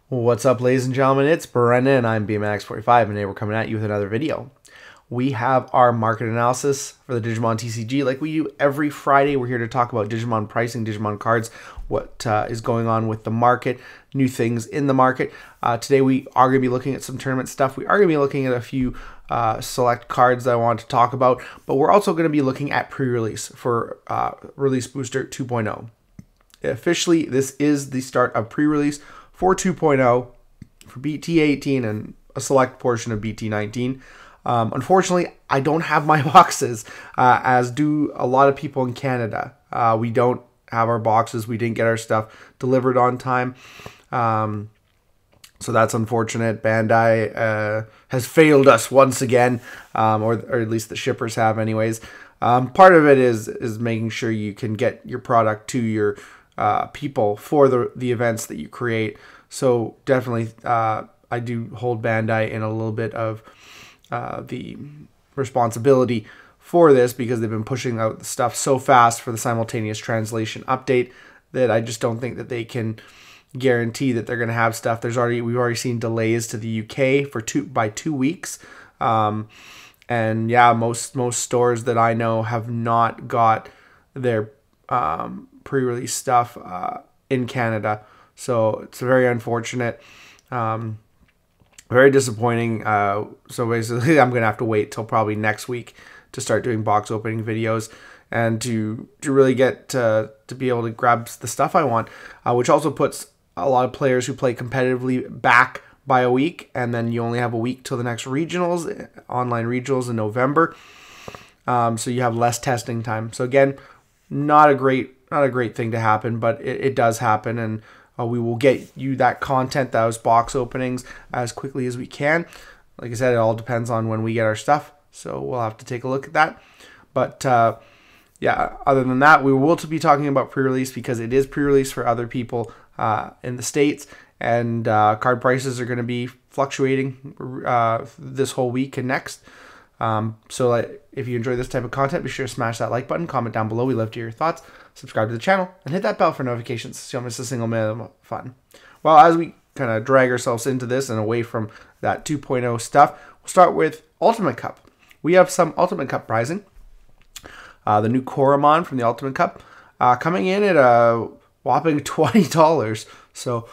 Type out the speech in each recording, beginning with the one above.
What's up, ladies and gentlemen? It's Brennan. I'm BMX45, and today we're coming at you with another video. We have our market analysis for the Digimon TCG. Like we do every Friday, we're here to talk about Digimon pricing, Digimon cards, what is going on with the market, new things in the market. Today we are going to be looking at some tournament stuff. We are going to be looking at a few select cards that I want to talk about, but we're also going to be looking at pre-release for Release Booster 2.0. Officially, this is the start of pre-release for 2.0 for BT18 and a select portion of BT19. Unfortunately, I don't have my boxes, as do a lot of people in Canada. We don't have our boxes. We didn't get our stuff delivered on time. So that's unfortunate. Bandai has failed us once again, or at least the shippers have anyways. Part of it is making sure you can get your product to your people for the events that you create. So definitely I do hold Bandai in a little bit of the responsibility for this, because they've been pushing out the stuff so fast for the simultaneous translation update that I just don't think that they can guarantee that they're going to have stuff. We've already seen delays to the UK by 2 weeks. And yeah, most stores that I know have not got their pre-release stuff in Canada, so it's very unfortunate, very disappointing. So basically I'm gonna have to wait till probably next week to start doing box opening videos and to really get to be able to grab the stuff I want, which also puts a lot of players who play competitively back by a week, and then you only have a week till the next regionals, online regionals in November. So you have less testing time. So again, not a great thing to happen, but it does happen, and we will get you that content, those box openings, as quickly as we can. Like I said, it all depends on when we get our stuff, so we'll have to take a look at that. But yeah, other than that, we will be talking about pre-release, because it is pre-release for other people in the States, and card prices are going to be fluctuating this whole week and next. So if you enjoy this type of content, be sure to smash that like button, comment down below. We love to hear your thoughts. Subscribe to the channel and hit that bell for notifications so you don't miss a single minute of fun. Well, as we kind of drag ourselves into this and away from that 2.0 stuff, we'll start with Ultimate Cup. We have some Ultimate Cup pricing. The new Koromon from the Ultimate Cup coming in at a whopping $20. So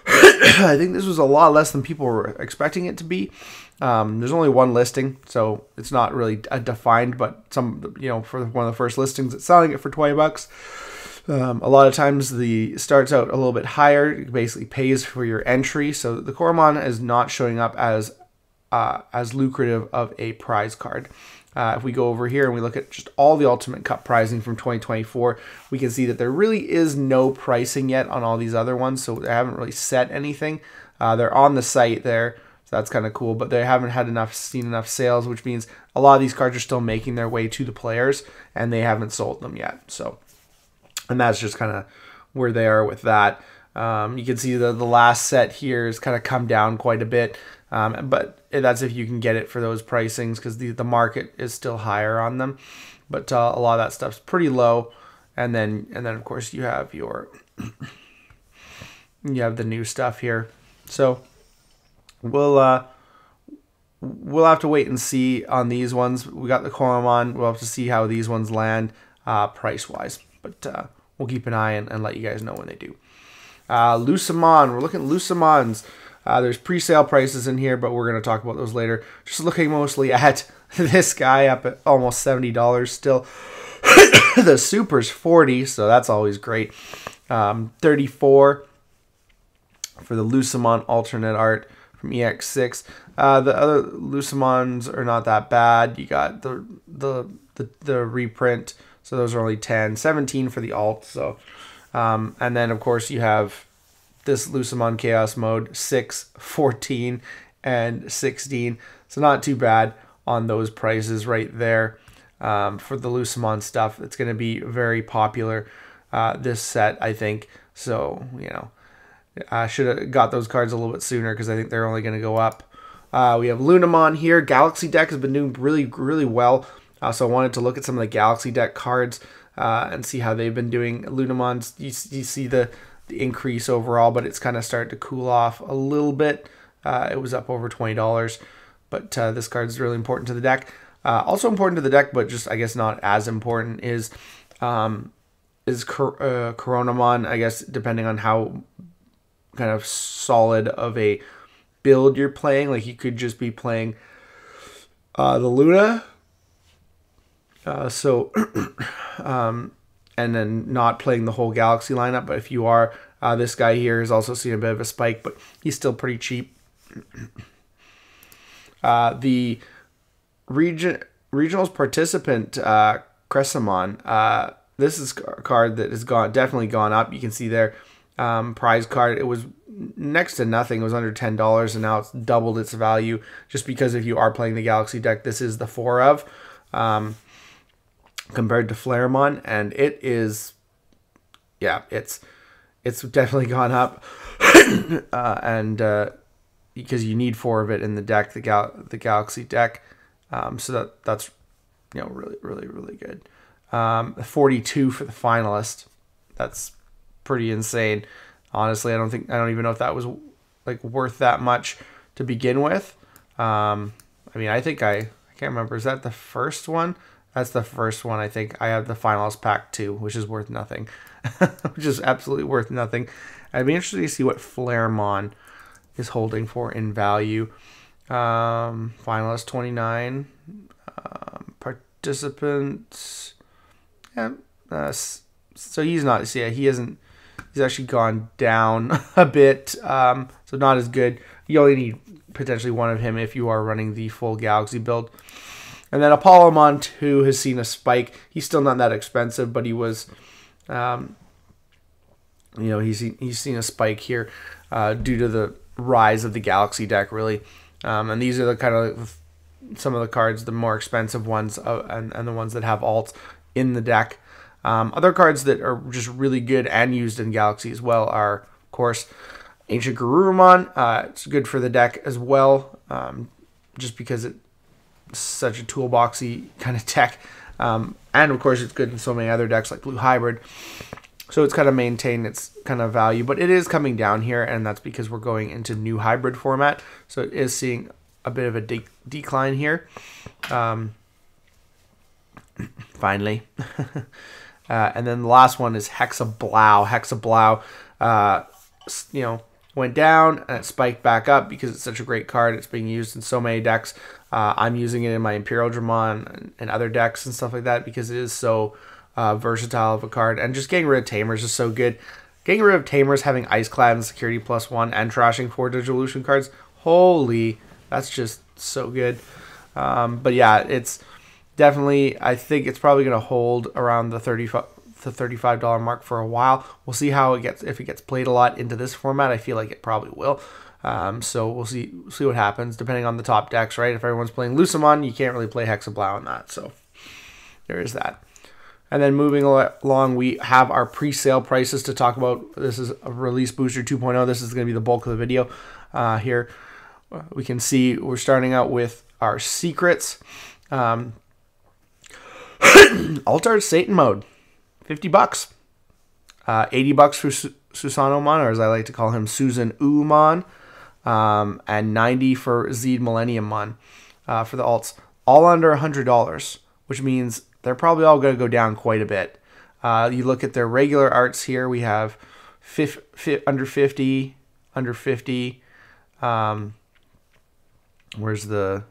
I think this was a lot less than people were expecting it to be. There's only one listing, so it's not really defined, but for one of the first listings, it's selling it for $20. A lot of times starts out a little bit higher. It basically pays for your entry. So the Koromon is not showing up as lucrative of a prize card. If we go over here and we look at just all the Ultimate Cup pricing from 2024, we can see that there really is no pricing yet on all these other ones, so they haven't really set anything. They're on the site there, so that's kind of cool, but they haven't seen enough sales, which means a lot of these cards are still making their way to the players, and they haven't sold them yet. So, and that's just kind of where they are with that. You can see the last set here has kind of come down quite a bit. But that's if you can get it for those pricings, because the market is still higher on them. But a lot of that stuff's pretty low, and then of course you have your the new stuff here. So we'll have to wait and see on these ones. We got the Koromon. We'll have to see how these ones land price wise, but we'll keep an eye and let you guys know when they do. Lucemon. We're looking at Lucemons. There's pre-sale prices in here, but we're going to talk about those later. Just looking mostly at this guy up at almost $70 still. The Super's $40, so that's always great. $34 for the Lucemon alternate art from EX6. The other Lucemons are not that bad. You got the reprint, so those are only 10. 17 for the alt. So, and then of course you have this Lucemon Chaos Mode, 6, 14, and 16. So not too bad on those prices right there. For the Lucemon stuff, it's going to be very popular this set, I think. So, I should have got those cards a little bit sooner, because I think they're only going to go up. We have Lunamon here. Galaxy deck has been doing really, really well. So I wanted to look at some of the Galaxy deck cards and see how they've been doing. Lunamons, you see the increase overall, but it's kind of started to cool off a little bit. It was up over $20, but this card is really important to the deck. Also important to the deck, but just I guess not as important is Coronamon. I guess depending on how kind of solid of a build you're playing, like you could just be playing the Luna, and then not playing the whole Galaxy lineup. But if you are, this guy here has also seen a bit of a spike, but he's still pretty cheap. The regionals participant, Cressamon, this is a card that has definitely gone up. You can see there, prize card. It was next to nothing. It was under $10, and now it's doubled its value just because if you are playing the Galaxy deck, this is the 4 of. Compared to Flareamon, and it is, yeah, it's definitely gone up, and because you need 4 of it in the deck, the Galaxy deck, so that's really good. 42 for the finalist. That's pretty insane. Honestly, I don't even know if that was like worth that much to begin with. I mean, I can't remember. Is that the first one? That's the first one, I think. I have the finalist pack 2, which is worth nothing. Which is absolutely worth nothing. I'd be interested to see what Flareamon is holding for in value. Finalist 29. Participants. Yeah. So he's not. So yeah, he's actually gone down a bit. So not as good. You only need potentially 1 of him if you are running the full Galaxy build. And then Apollomon 2 has seen a spike. He's still not that expensive, but he was, he's seen a spike here due to the rise of the Galaxy deck, really. And these are the kind of some of the cards, the more expensive ones, and the ones that have alts in the deck. Other cards that are just really good and used in Galaxy as well are, of course, Ancient Garurumon. It's good for the deck as well, just because it's such a toolboxy kind of deck. And of course it's good in so many other decks like Blue Hybrid. So it's kind of maintained its kind of value, but it is coming down here, and that's because we're going into new hybrid format. So it is seeing a bit of a decline here. Finally. And then the last one is Hexablow. Hexablow, went down and it spiked back up because it's such a great card. It's being used in so many decks. I'm using it in my Imperial Dramon and other decks and stuff like that because it is so versatile of a card. And just getting rid of Tamers is so good. Getting rid of Tamers, having Iceclad and Security +1, and trashing 4 Digivolution cards. Holy, that's just so good. But yeah, it's definitely, I think it's probably going to hold around the $35 mark for a while. We'll see how it gets. If it gets played a lot into this format, I feel like it probably will. So we'll see what happens depending on the top decks, right? If everyone's playing Lucamon, you can't really play Hexablow on that. So there is that. And then moving along, we have our pre-sale prices to talk about. This is a Release Booster 2.0. This is going to be the bulk of the video here. We can see we're starting out with our secrets. Altart Satan mode, $50. $80 for Susanomon, or as I like to call him, Susan Umon. And $90 for Zed Millenniummon for the alts. All under $100, which means they're probably all going to go down quite a bit. You look at their regular arts here. We have under 50, under 50. Where's the...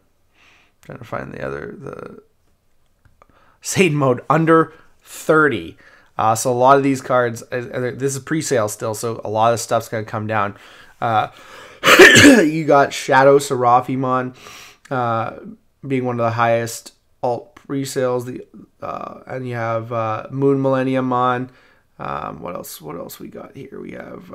trying to find the Satan mode, under 30. So a lot of these cards, this is pre-sale still, so a lot of stuff's going to come down. You got Shadow Seraphimon being one of the highest alt pre-sales. And you have Moon Millenniummon. What else we got here? We have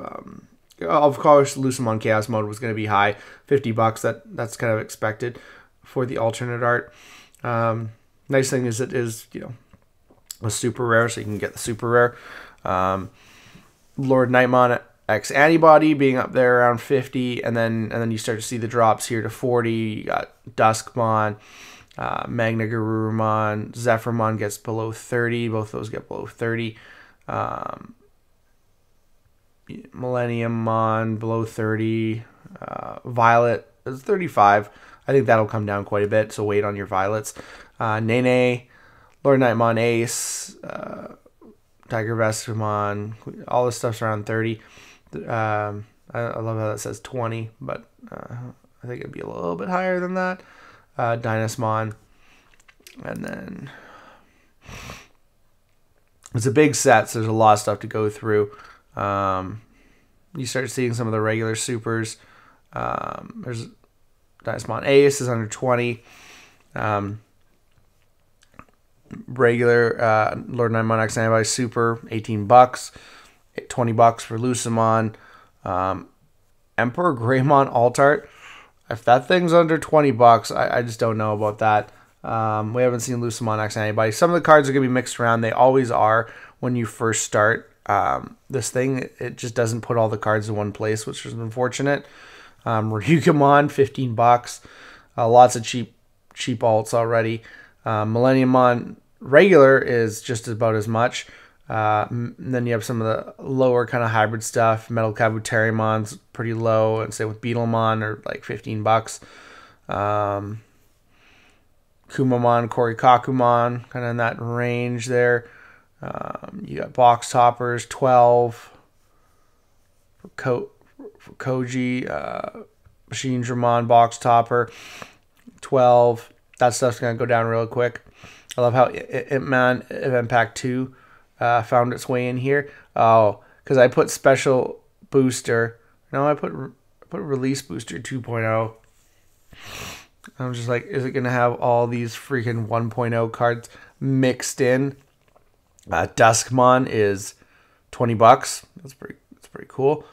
of course Lucamon Chaos mode was going to be high, $50. That's kind of expected for the alternate art. Nice thing is it is, a super rare, so you can get the super rare. Lord Nightmon X-Antibody being up there around 50, and then you start to see the drops here to 40. You got Duskmon, Magna Garurumon, Zephyrmon gets below 30. Both those get below 30. Millennium Mon below 30. Violet is 35. I think that'll come down quite a bit, so wait on your Violets. Nene, Lord Nightmon Ace, Tiger Vestimon, all this stuff's around 30. I love how that says 20, but I think it'd be a little bit higher than that. Dynasmon, and then it's a big set, so there's a lot of stuff to go through. You start seeing some of the regular supers. There's Dynasmon Ace is under 20. Regular Lord Nightmon X-Antibody Super, $18. $20 for Lucemon. Emperor Greymon Altart. If that thing's under $20, I just don't know about that. We haven't seen Lucemon X-Antibody. Some of the cards are going to be mixed around. They always are when you first start this thing. It just doesn't put all the cards in one place, which is unfortunate. Ryugamon, $15. Lots of cheap alts already. Millenniumon regular is just about as much. Then you have some of the lower kind of hybrid stuff. Metal Kabutarimon's pretty low, and same with Beetlemon are like $15. Kumamon, Korikakumon, kind of in that range there. You got box toppers, 12 for Koji. Machine Dramon box topper, 12. That stuff's gonna go down real quick. I love how Ip-Man Event Pack 2 found its way in here. Oh, because I put special booster. No, I put release booster 2.0. I'm just like, is it gonna have all these freaking 1.0 cards mixed in? Duskmon is $20. That's pretty cool.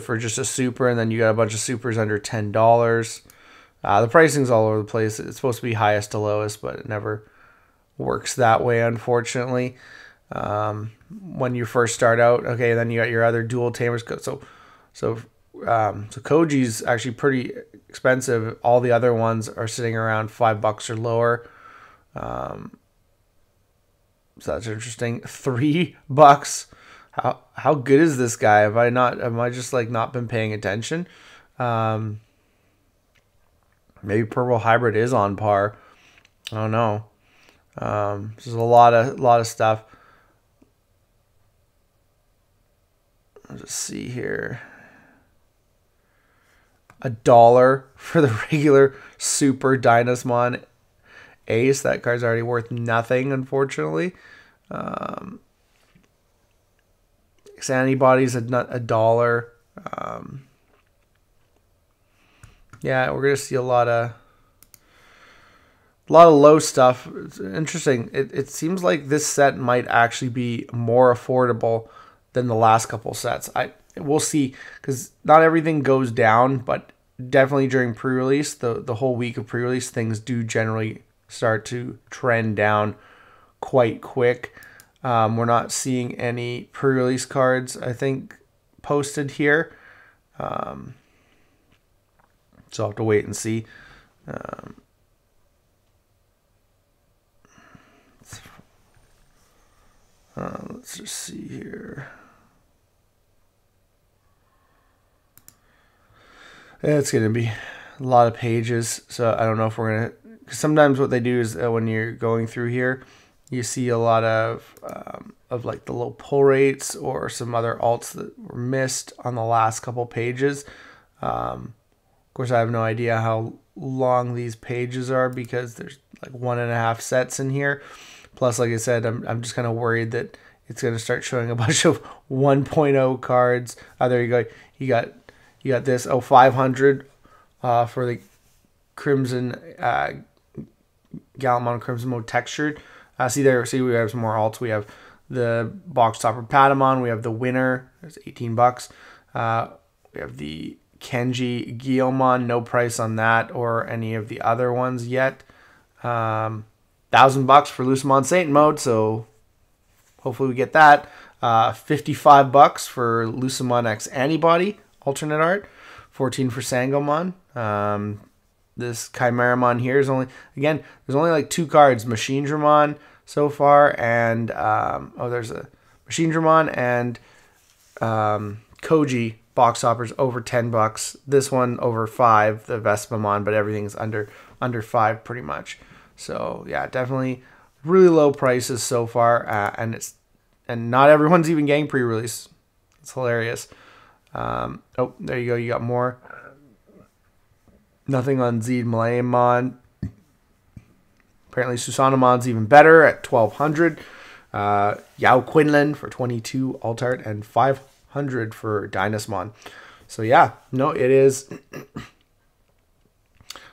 For just a super, and then you got a bunch of supers under $10. The pricing's all over the place. It's supposed to be highest to lowest, but it never works that way, unfortunately. When you first start out, okay, then you got your other dual tamers. So Koji's actually pretty expensive. All the other ones are sitting around $5 or lower. So that's interesting. $3. How good is this guy? Am I just like not been paying attention? Maybe Purple Hybrid is on par. I don't know. There's a lot of stuff. I'll just see here. $1 for the regular Super Dynasmon Ace. That card's already worth nothing, unfortunately. X-Antibodies $1. Yeah, we're gonna see a lot of low stuff. It's interesting. It seems like this set might actually be more affordable than the last couple sets. We'll see, because not everything goes down, but definitely during pre-release, the whole week of pre-release, things do generally start to trend down quite quick. We're not seeing any pre-release cards, I think, posted here. So I'll have to wait and see. Let's just see here. It's going to be a lot of pages, so I don't know if we're going to... Sometimes what they do is when you're going through here, you see a lot of like the low pull rates or some other alts that were missed on the last couple pages. Of course, I have no idea how long these pages are because there's like 1.5 sets in here. Plus, like I said, I'm just kind of worried that it's going to start showing a bunch of 1.0 cards. There you go. You got this 500 for the Crimson Gallimon Crimson Mode textured. See we have some more alts. We have the box topper Patamon. We have the winner. There's $18. We have the Kenji Guilmon. No price on that or any of the other ones yet. $1,000 for Lucemon Saint mode. So hopefully we get that. $55 for Lucemon X-Antibody alternate art. $14 for Sangomon. This Chimeramon here is only, again, there's only like 2 cards. Machine Dramon, so far, and oh, there's a Machine Dramon and Koji box toppers over $10. This one over 5, the Vespamon, but everything's under 5 pretty much. So yeah, definitely really low prices so far, and not everyone's even getting pre-release. It's hilarious. Oh, there you go. You got more. Nothing on Zed Millenniummon. Apparently Susanomon's even better at 1,200. Yao Quinlan for 22 Altart and 500 for Dynasmon. So yeah, no, it is.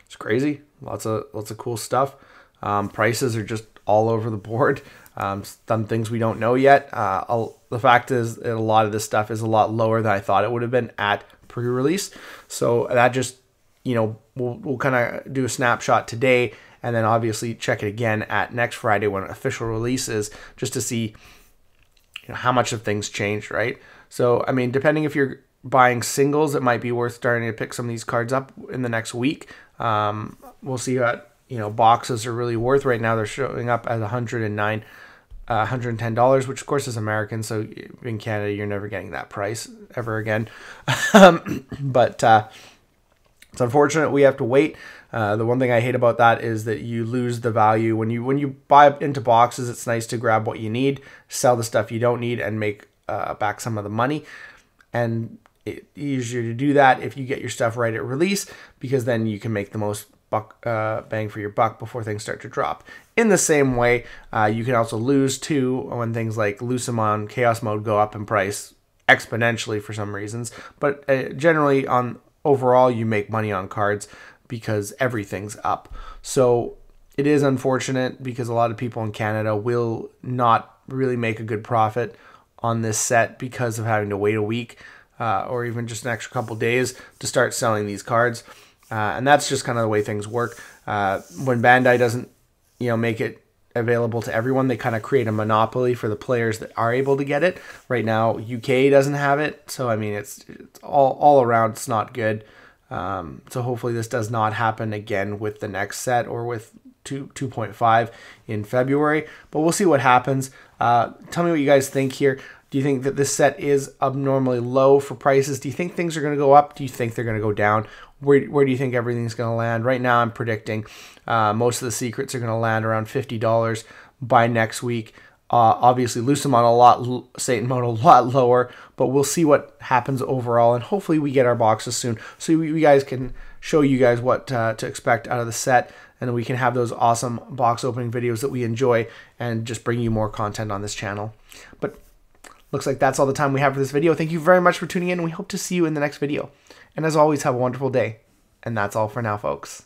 It's crazy. Lots of cool stuff. Prices are just all over the board. Some things we don't know yet. The fact is that a lot of this stuff is a lot lower than I thought it would have been at pre-release. So that just, we'll kind of do a snapshot today, and then obviously check it again at next Friday when official release is, just to see how much of things changed, right? So, I mean, depending if you're buying singles, it might be worth starting to pick some of these cards up in the next week. We'll see what boxes are really worth. Right now they're showing up at $110, which of course is American, so in Canada you're never getting that price ever again. But it's unfortunate we have to wait. The one thing I hate about that is that you lose the value when you buy into boxes. It's nice to grab what you need, sell the stuff you don't need, and make back some of the money. And it's easier to do that if you get your stuff right at release, because then you can make the most bang for your buck before things start to drop. In the same way, you can also lose too when things like Lucemon, Chaos Mode go up in price exponentially for some reasons. But generally, overall, you make money on cards because everything's up. So it is unfortunate because a lot of people in Canada will not really make a good profit on this set because of having to wait a week or even just an extra couple days to start selling these cards. And that's just kind of the way things work. When Bandai doesn't, make it available to everyone, they kind of create a monopoly for the players that are able to get it. Right now, UK doesn't have it, so I mean, it's all around. It's not good. So hopefully, this does not happen again with the next set or with 2.5 in February. But we'll see what happens. Tell me what you guys think here. Do you think that this set is abnormally low for prices? Do you think things are going to go up? Do you think they're going to go down? Where do you think everything's going to land? Right now, I'm predicting most of the secrets are going to land around $50 by next week. Obviously, Lucemon Satan Mode a lot lower, but we'll see what happens overall, and hopefully we get our boxes soon, so we guys can show you guys what to expect out of the set, and then we can have those awesome box opening videos that we enjoy, and just bring you more content on this channel. But looks like that's all the time we have for this video. Thank you very much for tuning in, and we hope to see you in the next video. And as always, have a wonderful day. And that's all for now, folks.